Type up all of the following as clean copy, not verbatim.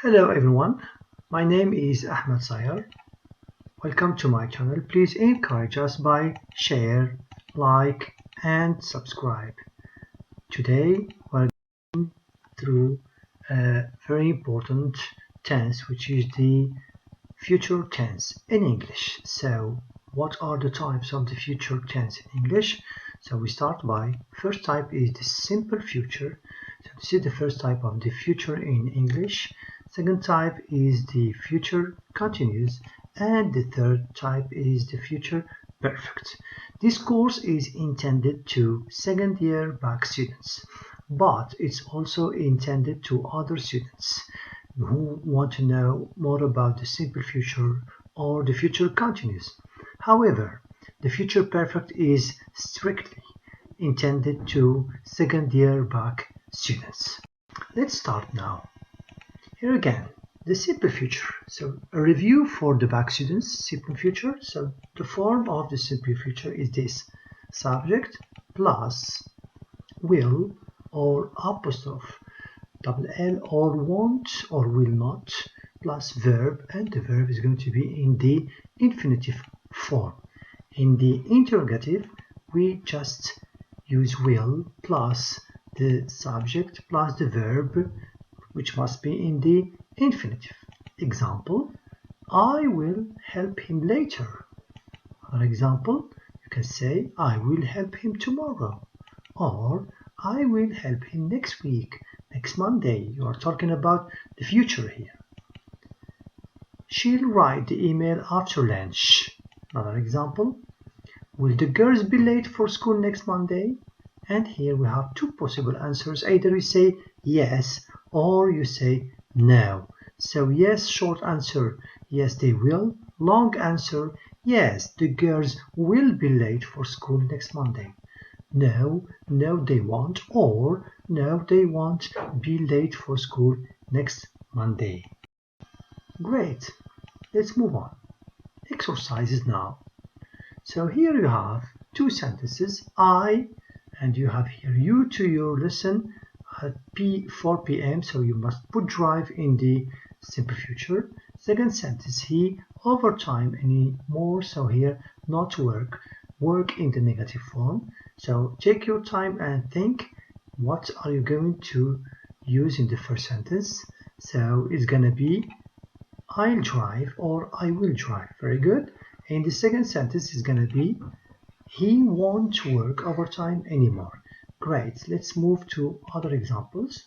Hello everyone, my name is Ahmed Sayar. Welcome to my channel. Please encourage us by share, like and subscribe. Today we're going through a very important tense, which is the future tense in English. So what are the types of the future tense in English? So we start by first type is the simple future. So this is the first type of the future in English. Second type is the future continuous, and the third type is the future perfect. This course is intended to second year bac students, but it's also intended to other students who want to know more about the simple future or the future continuous. However, the future perfect is strictly intended to second year bac students. Let's start now. Here again, the simple future. So a review for the bac students, simple future. So the form of the simple future is this: subject plus will or apostrophe double L or won't or will not plus verb, and the verb is going to be in the infinitive form. In the interrogative, we just use will plus the subject plus the verb, which must be in the infinitive. Example, I will help him later. For example, you can say, I will help him tomorrow, or I will help him next week, next Monday. You are talking about the future here. She'll write the email after lunch. Another example, will the girls be late for school next Monday? And here we have two possible answers. Either you say yes or you say no. So yes, short answer, yes they will. Long answer, yes, the girls will be late for school next Monday. No, no they won't, or no they won't be late for school next Monday. Great, let's move on. Exercises now. So here you have two sentences, I, and you have here you to your lesson at 4 p.m. So you must put drive in the simple future. Second sentence, he overtime anymore. So here not work, work in the negative form. So take your time and think, what are you going to use in the first sentence? So it's gonna be I'll drive or I will drive. Very good. In the second sentence is gonna be he won't work overtime anymore. Great, let's move to other examples.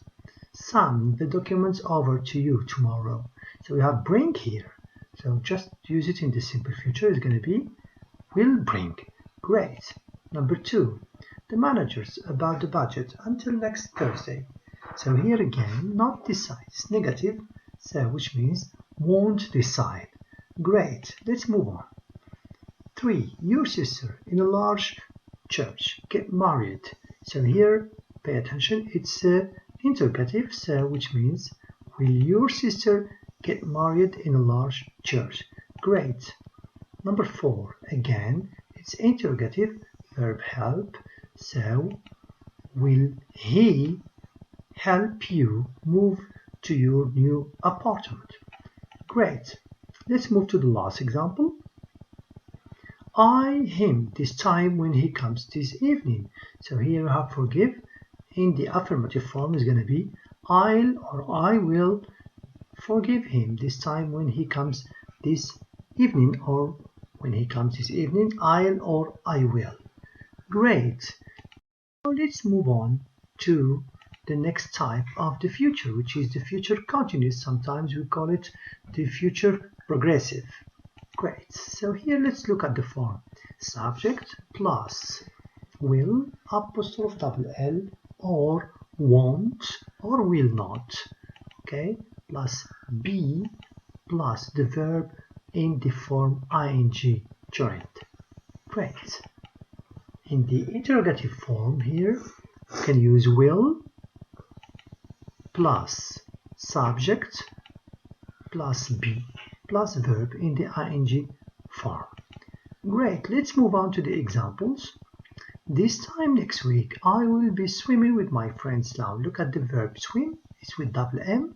Send the documents over to you tomorrow. So we have bring here. So just use it in the simple future. It's going to be will bring. Great. Number 2, the managers about the budget until next Thursday. So here again, not decide. It's negative, so which means won't decide. Great. Let's move on. 3, your sister in a large church get married. So here, pay attention, it's interrogative, so which means will your sister get married in a large church? Great. Number 4, again, it's interrogative, verb help, so will he help you move to your new apartment? Great. Let's move to the last example. I him this time when he comes this evening. So here you have forgive. In the affirmative form is going to be I'll or I will forgive him this time when he comes this evening, or when he comes this evening, I'll or I will. Great. Now let's move on to the next type of the future, which is the future continuous. Sometimes we call it the future progressive. Great. So here let's look at the form. Subject plus will apostrophe double L or won't or will not. Okay. Plus be plus the verb in the form ing gerund. Great. In the interrogative form here, you can use will plus subject plus be plus verb in the ing form. Great, let's move on to the examples. This time next week, I will be swimming with my friends now. Look at the verb swim, it's with double M.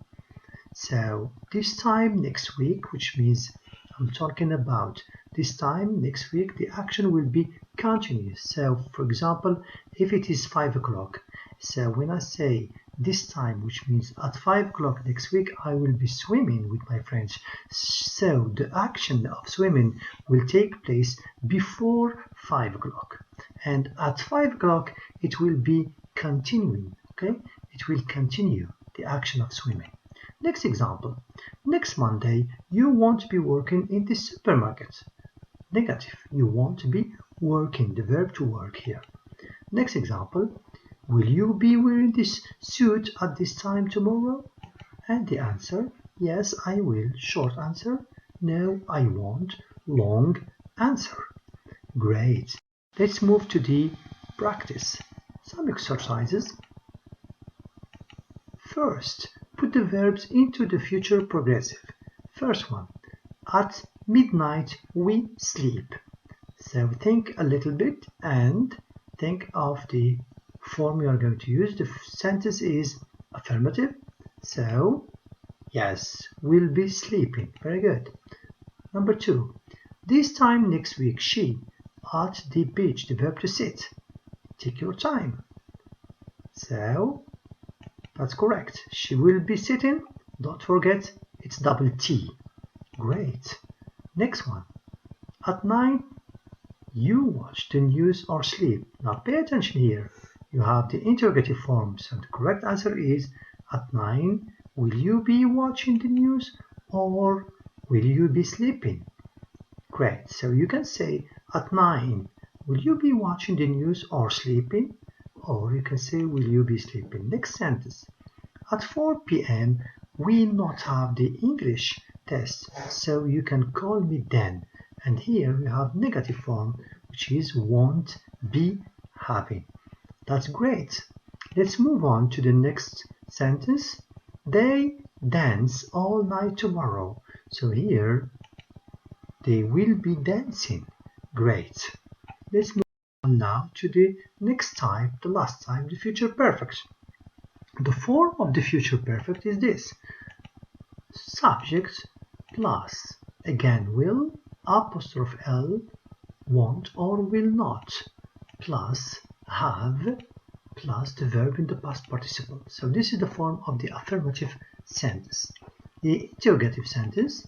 So this time next week, which means I'm talking about this time next week, the action will be continuous. So for example, if it is 5 o'clock, so when I say this time, which means at 5 o'clock next week, I will be swimming with my friends. So the action of swimming will take place before 5 o'clock. And at 5 o'clock, it will be continuing, okay? It will continue the action of swimming. Next example. Next Monday, you won't be working in the supermarket. Negative. You won't be working, the verb to work here. Next example. Will you be wearing this suit at this time tomorrow? And the answer, yes, I will. Short answer, no, I won't. Long answer. Great. Let's move to the practice. Some exercises. First, put the verbs into the future progressive. First one, at midnight we sleep. So think a little bit and think of the form you are going to use. The sentence is affirmative. So, yes, we'll be sleeping. Very good. Number 2, this time next week she at the beach. The verb to sit. Take your time. So, that's correct. She will be sitting. Don't forget, it's double T. Great. Next one. At 9, you watch the news or sleep. Now pay attention here. You have the interrogative form. So the correct answer is at 9, will you be watching the news or will you be sleeping? Great. So you can say at 9, will you be watching the news or sleeping? Or you can say, will you be sleeping? Next sentence. At 4 p.m., we not have the English test, so you can call me then. And here we have negative form, which is won't be having. That's great. Let's move on to the next sentence. They dance all night tomorrow. So here, they will be dancing. Great. Let's move on now to the next type, the last type, the future perfect. The form of the future perfect is this. Subject plus, again, will, apostrophe L, won't or will not, plus have, plus the verb in the past participle. So this is the form of the affirmative sentence. The interrogative sentence,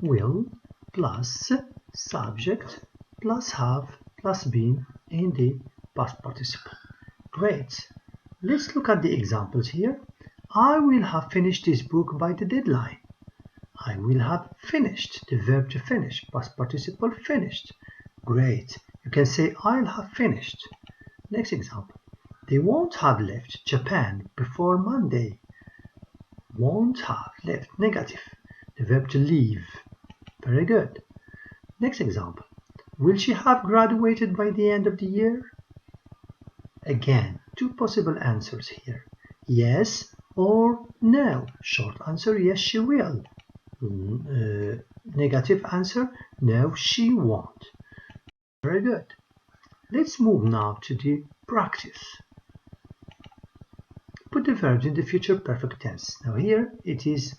will plus subject plus have plus been in the past participle. Great. Let's look at the examples here. I will have finished this book by the deadline. I will have finished, the verb to finish, past participle finished. Great. You can say I'll have finished. Next example. They won't have left Japan before Monday. Won't have left, negative, the verb to leave. Very good. Next example. Will she have graduated by the end of the year? Again, two possible answers here. Yes or no. Short answer, yes, she will. Negative answer, no, she won't. Very good. Let's move now to the practice. Put the verbs in the future perfect tense. Now here it is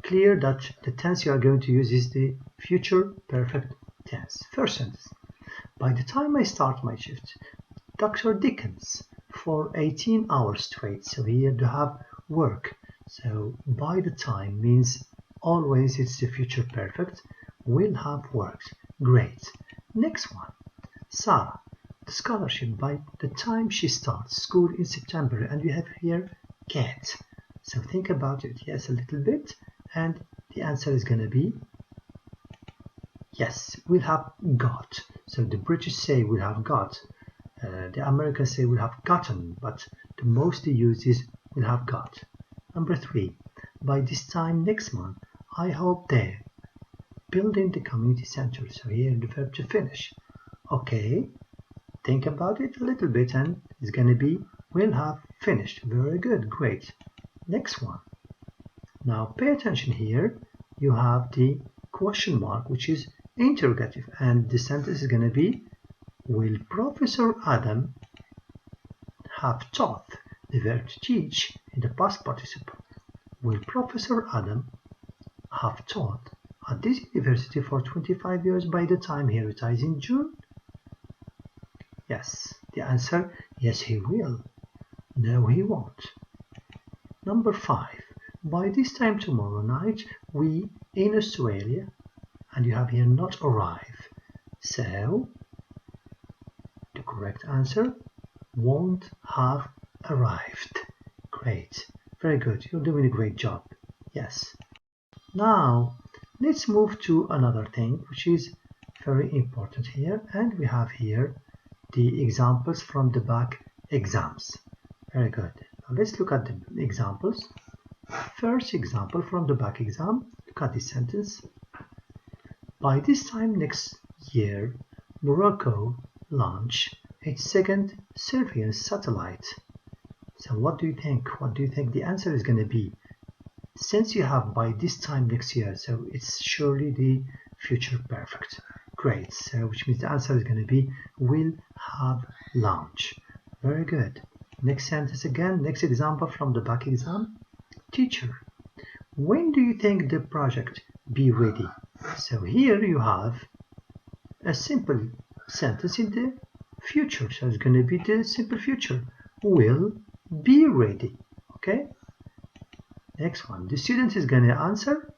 clear that the tense you are going to use is the future perfect tense. First sentence. By the time I start my shift, Dr. Dickens for 18 hours straight. So here you have work. So by the time means always it's the future perfect. Will have worked. Great. Next one. Sarah, the scholarship by the time she starts school in September, and we have here get. So think about it, yes, a little bit, and the answer is going to be yes, we'll have got. So the British say we'll have got, the Americans say we'll have gotten, but the mostly used is we'll have got. Number 3, by this time next month, I hope they're building the community center. So here the verb to finish. Okay, think about it a little bit and it's going to be will have finished. Very good, great. Next one. Now pay attention here. You have the question mark, which is interrogative, and the sentence is going to be will Professor Adam have taught, the verb to teach in the past participle. will Professor Adam have taught at this university for 25 years by the time he retires in June? Yes, the answer, yes he will. No he won't. Number 5. By this time tomorrow night, we in Australia, and you have here not arrive. So, the correct answer, won't have arrived. Great. Very good. You're doing a great job. Yes. Now, let's move to another thing which is very important here. And we have here the examples from the back exams. Very good. Now let's look at the examples. First example from the back exam. Look at this sentence. By this time next year, Morocco launch its second surveillance satellite. So what do you think? What do you think the answer is going to be? Since you have by this time next year, so it's surely the future perfect. Great. So which means the answer is going to be will have launch. Very good. Next sentence again. Next example from the back exam. Teacher, when do you think the project be ready? So here you have a simple sentence in the future. So it's going to be the simple future. Will be ready. Okay. Next one. The student is going to answer.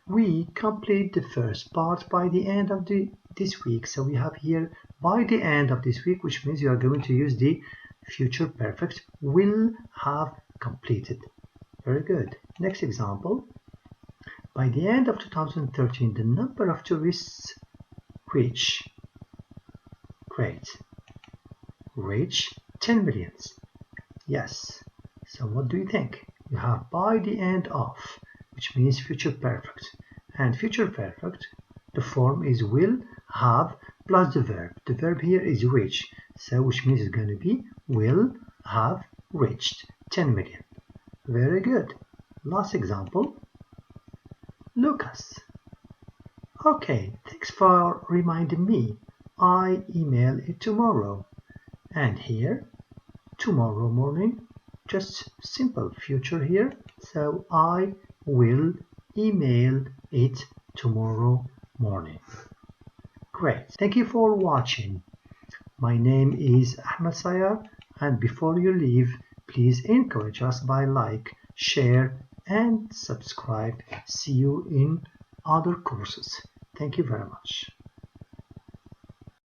We complete the first part by the end of this week. So we have here by the end of this week, which means you are going to use the future perfect will have completed. Very good. Next example. By the end of 2013, the number of tourists reach 10 million. Yes. So what do you think? You have by the end of, which means future perfect. And future perfect, the form is will have plus the verb. The verb here is reach. So which means it's going to be will have reached 10 million. Very good. Last example. Lucas. Okay, thanks for reminding me. I email it tomorrow. And here, tomorrow morning, just simple future here. So I will email it tomorrow morning. Great. Thank you for watching. My name is Ahmed Sayar, and before you leave, please encourage us by like, share, and subscribe. See you in other courses. Thank you very much.